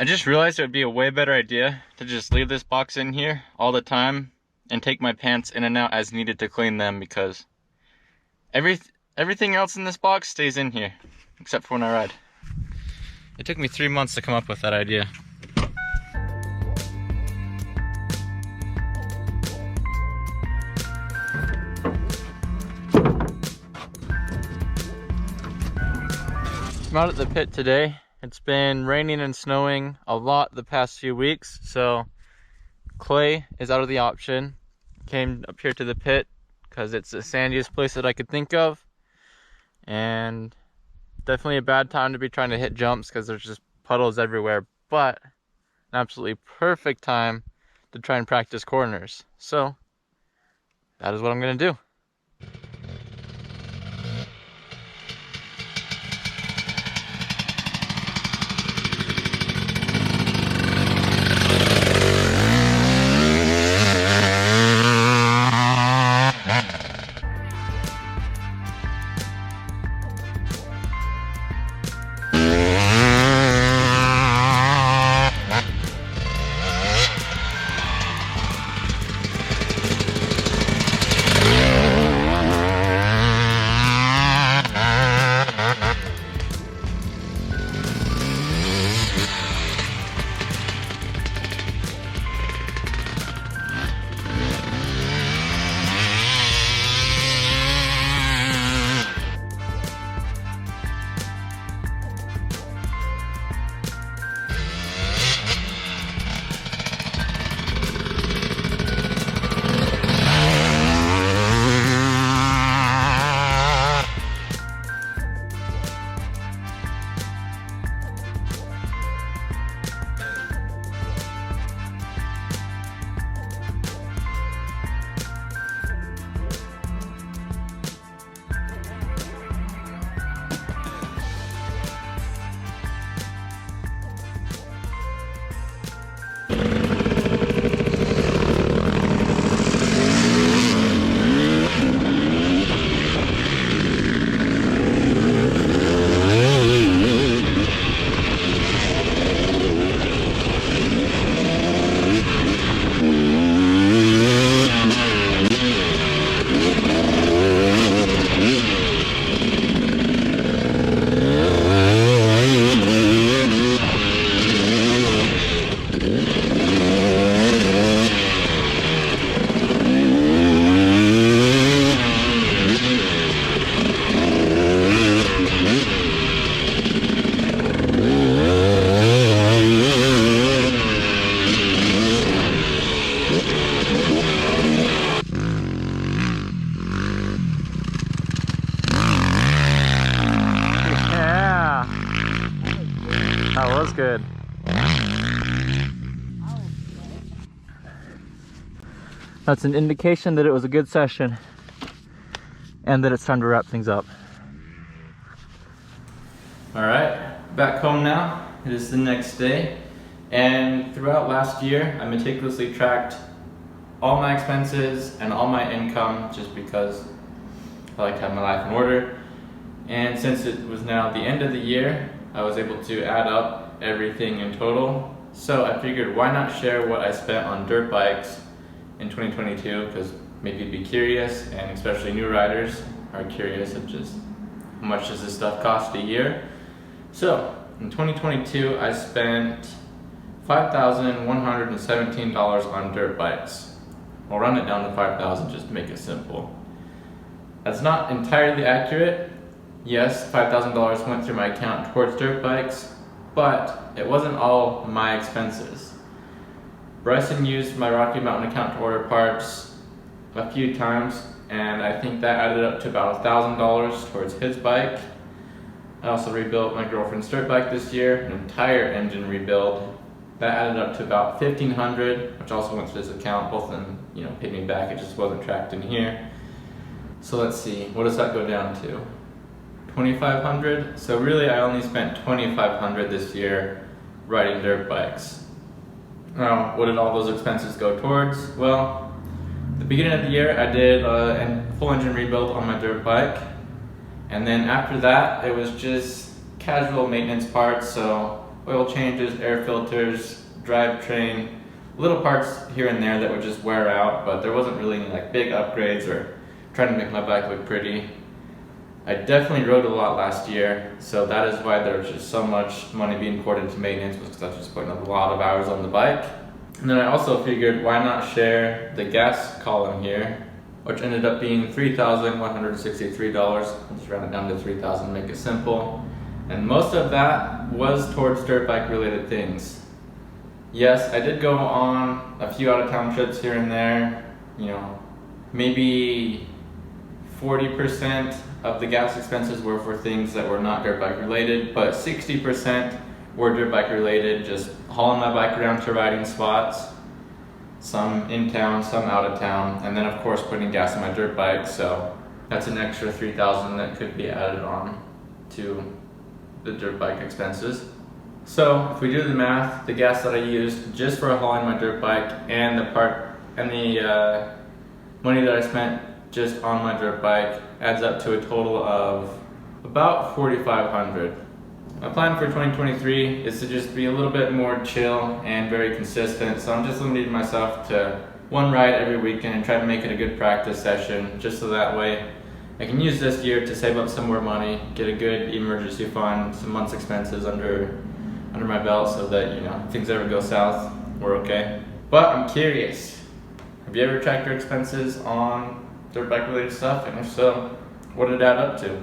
just realized it would be a way better idea to just leave this box in here all the time and take my pants in and out as needed to clean them, because everything else in this box stays in here except for when I ride. It took me 3 months to come up with that idea. I'm out at the pit today. It's been raining and snowing a lot the past few weeks, so clay is out of the option. Came up here to the pit because it's the sandiest place that I could think of, and definitely a bad time to be trying to hit jumps because there's just puddles everywhere, but an absolutely perfect time to try and practice corners. So that is what I'm going to do. That was good. That's an indication that it was a good session and that it's time to wrap things up. Alright, back home now. It is the next day, and throughout last year I meticulously tracked all my expenses and all my income just because I like to have my life in order. And since it was now the end of the year, I was able to add up everything in total. So I figured, why not share what I spent on dirt bikes in 2022, because maybe you'd be curious, and especially new riders are curious of just how much does this stuff cost a year. So in 2022 I spent $5,117 on dirt bikes. I'll run it down to 5,000 just to make it simple. That's not entirely accurate. Yes, $5,000 went through my account towards dirt bikes, but it wasn't all my expenses. Bryson used my Rocky Mountain account to order parts a few times, and I think that added up to about $1,000 towards his bike. I also rebuilt my girlfriend's dirt bike this year, an entire engine rebuild. That added up to about $1,500, which also went to his account. Both of them, paid me back. It just wasn't tracked in here. So let's see, what does that go down to? $2,500. So really, I only spent $2,500 this year riding dirt bikes. Now, what did all those expenses go towards? Well, at the beginning of the year, I did a full engine rebuild on my dirt bike, and then after that, it was just casual maintenance parts. So oil changes, air filters, drivetrain, little parts here and there that would just wear out, but there wasn't really any like big upgrades or trying to make my bike look pretty. I definitely rode a lot last year, so that is why there was just so much money being poured into maintenance, because I was just putting a lot of hours on the bike. And then I also figured, why not share the gas column here, which ended up being $3,163. I'll just round it down to 3,000, make it simple. And most of that was towards dirt bike related things. Yes, I did go on a few out of town trips here and there, maybe 40% of the gas expenses were for things that were not dirt bike related, but 60% were dirt bike related, just hauling my bike around to riding spots, some in town, some out of town, and then of course putting gas in my dirt bike, so that's an extra 3,000 that could be added on to the dirt bike expenses. So if we do the math, the gas that I used just for hauling my dirt bike and the money that I spent just on my dirt bike adds up to a total of about $4,500. My plan for 2023 is to just be a little bit more chill and very consistent, so I'm just limiting myself to one ride every weekend and try to make it a good practice session, just so that way I can use this year to save up some more money, get a good emergency fund, some month's expenses under my belt, so that if things ever go south, we're okay. But I'm curious, have you ever tracked your expenses on dirt bike related stuff? And if so, what did it add up to?